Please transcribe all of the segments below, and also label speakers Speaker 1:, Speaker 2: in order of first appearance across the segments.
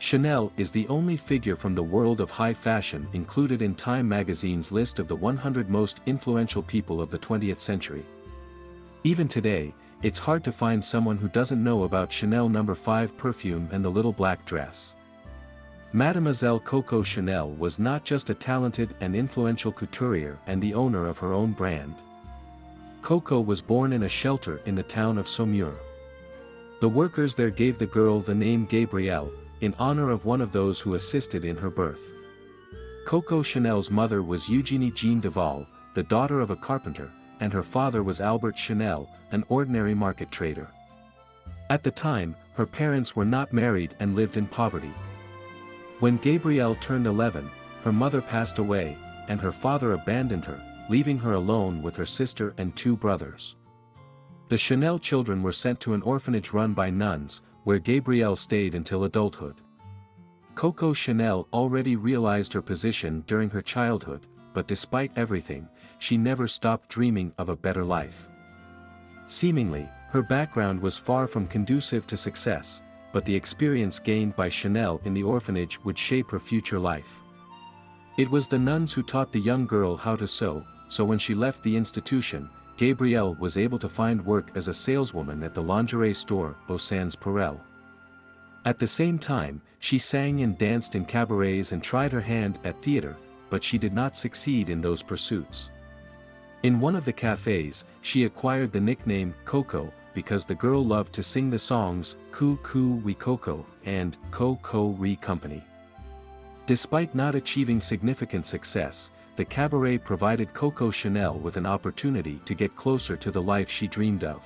Speaker 1: Chanel is the only figure from the world of high fashion included in Time magazine's list of the 100 most influential people of the 20th century. Even today, it's hard to find someone who doesn't know about Chanel No. 5 perfume and the little black dress. Mademoiselle Coco Chanel was not just a talented and influential couturier and the owner of her own brand. Coco was born in a shelter in the town of Saumur. The workers there gave the girl the name Gabrielle, in honor of one of those who assisted in her birth. Coco Chanel's mother was Eugénie Jean Duval, the daughter of a carpenter, and her father was Albert Chanel, an ordinary market trader. At the time, her parents were not married and lived in poverty. When Gabrielle turned 11, her mother passed away, and her father abandoned her, leaving her alone with her sister and 2 brothers. The Chanel children were sent to an orphanage run by nuns, where Gabrielle stayed until adulthood. Coco Chanel already realized her position during her childhood, but despite everything, she never stopped dreaming of a better life. Seemingly, her background was far from conducive to success, but the experience gained by Chanel in the orphanage would shape her future life. It was the nuns who taught the young girl how to sew, so when she left the institution, Gabrielle was able to find work as a saleswoman at the lingerie store Au Sans Perel. At the same time, she sang and danced in cabarets and tried her hand at theater, but she did not succeed in those pursuits. In one of the cafes, she acquired the nickname Coco because the girl loved to sing the songs Coucou Oui Coco and Coco Re Company. Despite not achieving significant success, the cabaret provided Coco Chanel with an opportunity to get closer to the life she dreamed of.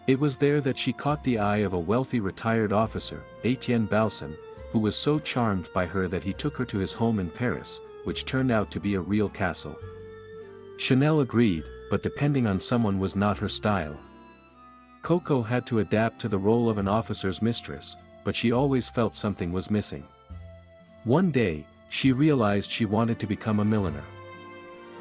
Speaker 1: It was there that she caught the eye of a wealthy retired officer, Etienne Balsan, who was so charmed by her that he took her to his home in Paris, which turned out to be a real castle. Chanel agreed, but depending on someone was not her style. Coco had to adapt to the role of an officer's mistress, but she always felt something was missing. One day, she realized she wanted to become a milliner.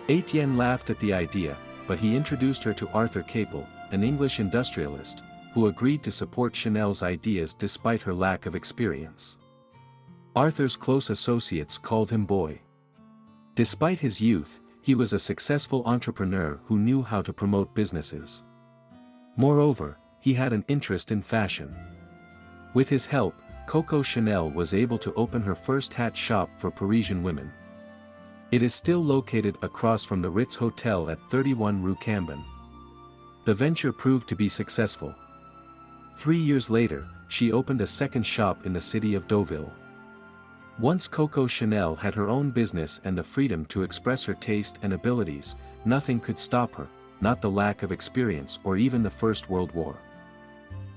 Speaker 1: Etienne laughed at the idea, but he introduced her to Arthur Capel, an English industrialist, who agreed to support Chanel's ideas despite her lack of experience. Arthur's close associates called him Boy. Despite his youth, he was a successful entrepreneur who knew how to promote businesses. Moreover, he had an interest in fashion. With his help, Coco Chanel was able to open her first hat shop for Parisian women. It is still located across from the Ritz Hotel at 31 Rue Cambon. The venture proved to be successful. 3 years later, she opened a second shop in the city of Deauville. Once Coco Chanel had her own business and the freedom to express her taste and abilities, nothing could stop her, not the lack of experience or even the First World War.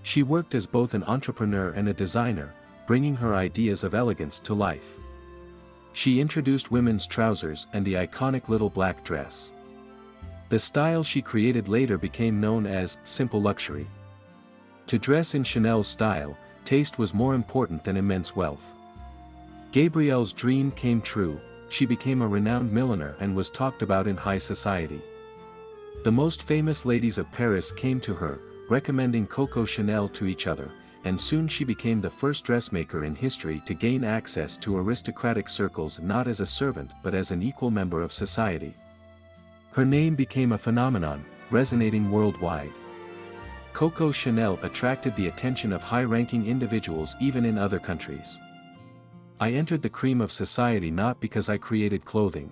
Speaker 1: She worked as both an entrepreneur and a designer, bringing her ideas of elegance to life. She introduced women's trousers and the iconic little black dress. The style she created later became known as simple luxury. To dress in Chanel's style, taste was more important than immense wealth. Gabrielle's dream came true. She became a renowned milliner and was talked about in high society. The most famous ladies of Paris came to her, recommending Coco Chanel to each other, and soon she became the first dressmaker in history to gain access to aristocratic circles not as a servant but as an equal member of society. Her name became a phenomenon, resonating worldwide. Coco Chanel attracted the attention of high-ranking individuals even in other countries. I entered the cream of society not because I created clothing.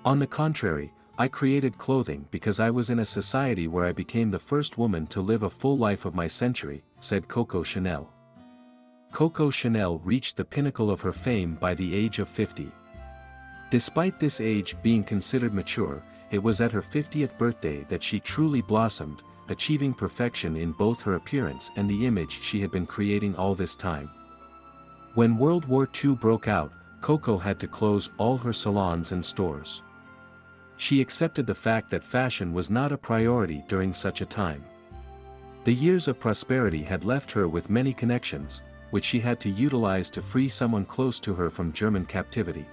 Speaker 1: On the contrary, I created clothing because I was in a society where I became the first woman to live a full life of my century, said Coco Chanel. Coco Chanel reached the pinnacle of her fame by the age of 50. Despite this age being considered mature, it was at her 50th birthday that she truly blossomed, achieving perfection in both her appearance and the image she had been creating all this time. When World War II broke out, Coco had to close all her salons and stores. She accepted the fact that fashion was not a priority during such a time. The years of prosperity had left her with many connections, which she had to utilize to free someone close to her from German captivity.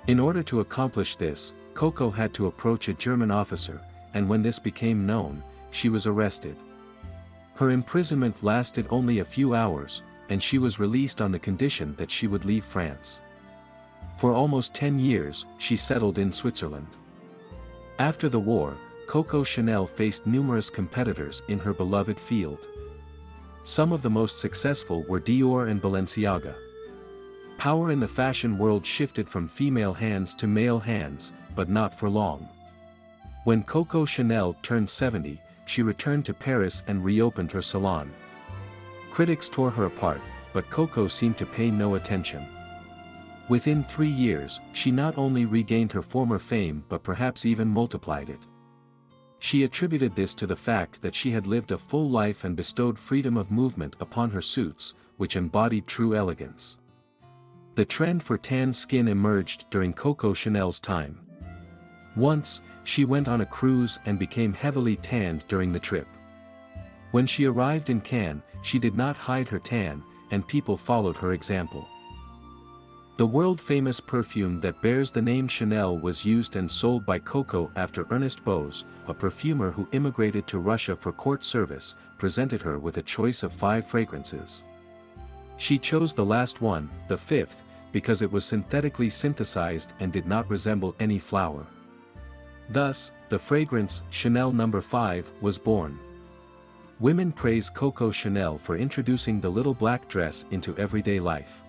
Speaker 1: In order to accomplish this, Coco had to approach a German officer, and when this became known, she was arrested. Her imprisonment lasted only a few hours, and she was released on the condition that she would leave France. For almost 10 years, she settled in Switzerland. After the war, Coco Chanel faced numerous competitors in her beloved field. Some of the most successful were Dior and Balenciaga. Power in the fashion world shifted from female hands to male hands, but not for long. When Coco Chanel turned 70, she returned to Paris and reopened her salon. Critics tore her apart, but Coco seemed to pay no attention. Within 3 years, she not only regained her former fame but perhaps even multiplied it. She attributed this to the fact that she had lived a full life and bestowed freedom of movement upon her suits, which embodied true elegance. The trend for tan skin emerged during Coco Chanel's time. Once, she went on a cruise and became heavily tanned during the trip. When she arrived in Cannes, she did not hide her tan, and people followed her example. The world-famous perfume that bears the name Chanel was used and sold by Coco after Ernest Bose, a perfumer who immigrated to Russia for court service, presented her with a choice of 5 fragrances. She chose the last one, the 5th, because it was synthetically synthesized and did not resemble any flower. Thus, the fragrance, Chanel No. 5, was born. Women praise Coco Chanel for introducing the little black dress into everyday life.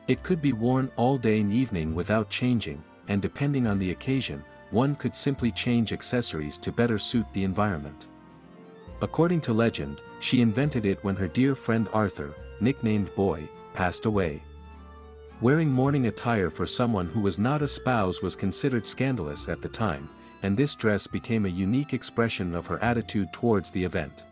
Speaker 1: It could be worn all day and evening without changing, and depending on the occasion, one could simply change accessories to better suit the environment. According to legend, she invented it when her dear friend Arthur, nicknamed Boy, passed away. Wearing mourning attire for someone who was not a spouse was considered scandalous at the time, and this dress became a unique expression of her attitude towards the event.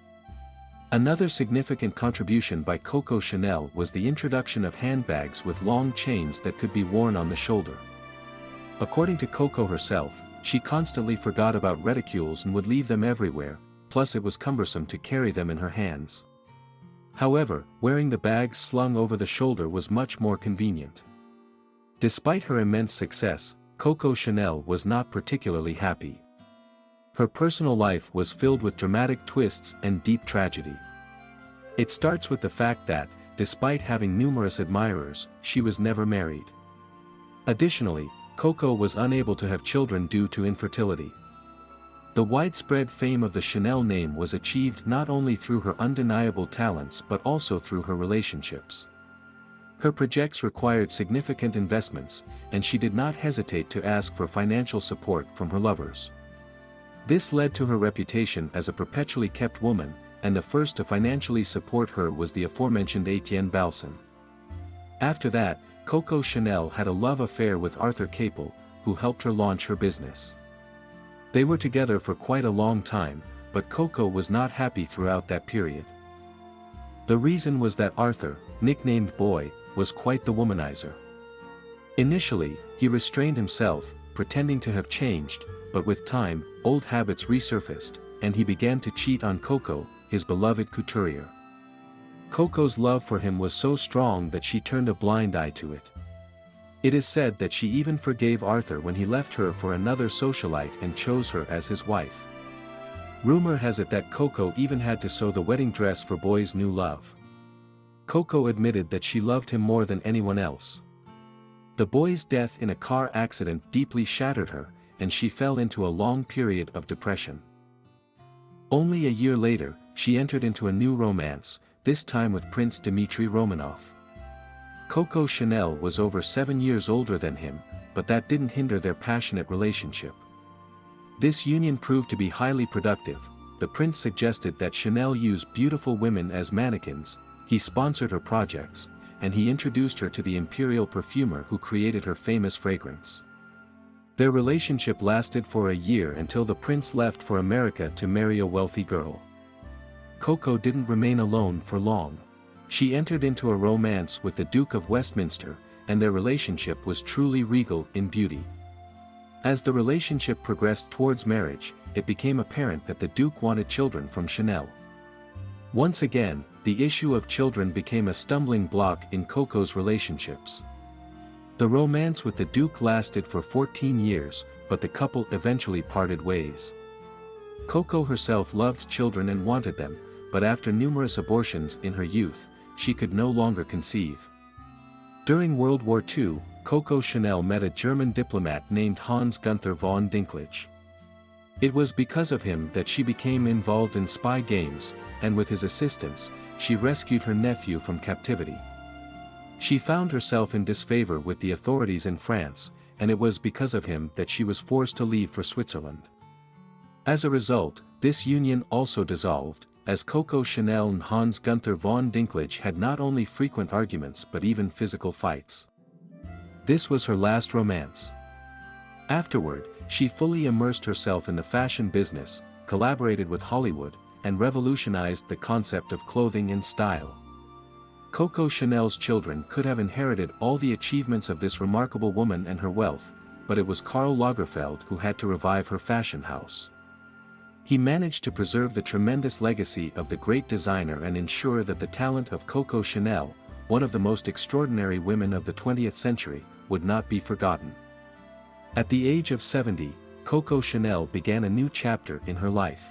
Speaker 1: Another significant contribution by Coco Chanel was the introduction of handbags with long chains that could be worn on the shoulder. According to Coco herself, she constantly forgot about reticules and would leave them everywhere, plus it was cumbersome to carry them in her hands. However, wearing the bags slung over the shoulder was much more convenient. Despite her immense success, Coco Chanel was not particularly happy. Her personal life was filled with dramatic twists and deep tragedy. It starts with the fact that, despite having numerous admirers, she was never married. Additionally, Coco was unable to have children due to infertility. The widespread fame of the Chanel name was achieved not only through her undeniable talents but also through her relationships. Her projects required significant investments, and she did not hesitate to ask for financial support from her lovers. This led to her reputation as a perpetually kept woman, and the first to financially support her was the aforementioned Etienne Balsan. After that, Coco Chanel had a love affair with Arthur Capel, who helped her launch her business. They were together for quite a long time, but Coco was not happy throughout that period. The reason was that Arthur, nicknamed Boy, was quite the womanizer. Initially, he restrained himself, pretending to have changed, but with time, old habits resurfaced, and he began to cheat on Coco, his beloved couturier. Coco's love for him was so strong that she turned a blind eye to it. It is said that she even forgave Arthur when he left her for another socialite and chose her as his wife. Rumor has it that Coco even had to sew the wedding dress for Boy's new love. Coco admitted that she loved him more than anyone else. The boy's death in a car accident deeply shattered her, and she fell into a long period of depression. Only a year later, she entered into a new romance, this time with Prince Dmitry Romanov. Coco Chanel was over 7 years older than him, but that didn't hinder their passionate relationship. This union proved to be highly productive. The prince suggested that Chanel use beautiful women as mannequins, he sponsored her projects, and he introduced her to the imperial perfumer who created her famous fragrance. Their relationship lasted for a year until the prince left for America to marry a wealthy girl. Coco didn't remain alone for long. She entered into a romance with the Duke of Westminster, and their relationship was truly regal in beauty. As the relationship progressed towards marriage, it became apparent that the Duke wanted children from Chanel. Once again, the issue of children became a stumbling block in Coco's relationships. The romance with the Duke lasted for 14 years, but the couple eventually parted ways. Coco herself loved children and wanted them, but after numerous abortions in her youth, she could no longer conceive. During World War II, Coco Chanel met a German diplomat named Hans Gunther von Dinklage. It was because of him that she became involved in spy games, and with his assistance, she rescued her nephew from captivity. She found herself in disfavor with the authorities in France, and it was because of him that she was forced to leave for Switzerland. As a result, this union also dissolved, as Coco Chanel and Hans Gunther von Dinklage had not only frequent arguments but even physical fights. This was her last romance. Afterward, she fully immersed herself in the fashion business, collaborated with Hollywood, and revolutionized the concept of clothing and style. Coco Chanel's children could have inherited all the achievements of this remarkable woman and her wealth, but it was Karl Lagerfeld who had to revive her fashion house. He managed to preserve the tremendous legacy of the great designer and ensure that the talent of Coco Chanel, one of the most extraordinary women of the 20th century, would not be forgotten. At the age of 70, Coco Chanel began a new chapter in her life.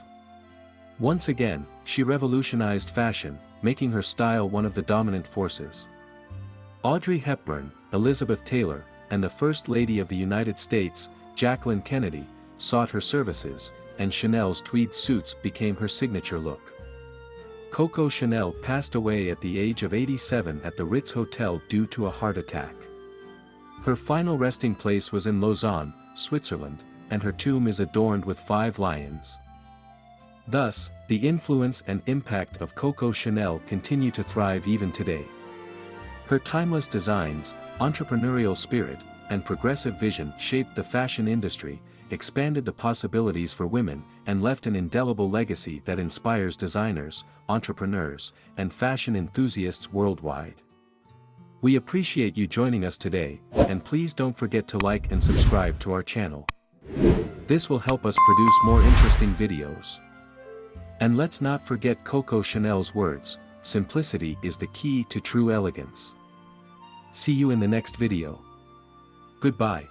Speaker 1: Once again, she revolutionized fashion, making her style one of the dominant forces. Audrey Hepburn, Elizabeth Taylor, and the First Lady of the United States, Jacqueline Kennedy, sought her services, and Chanel's tweed suits became her signature look. Coco Chanel passed away at the age of 87 at the Ritz Hotel due to a heart attack. Her final resting place was in Lausanne, Switzerland, and her tomb is adorned with 5 lions. Thus, the influence and impact of Coco Chanel continue to thrive even today. Her timeless designs, entrepreneurial spirit, and progressive vision shaped the fashion industry, expanded the possibilities for women, and left an indelible legacy that inspires designers, entrepreneurs, and fashion enthusiasts worldwide. We appreciate you joining us today, and please don't forget to like and subscribe to our channel. This will help us produce more interesting videos. And let's not forget Coco Chanel's words, simplicity is the key to true elegance. See you in the next video. Goodbye.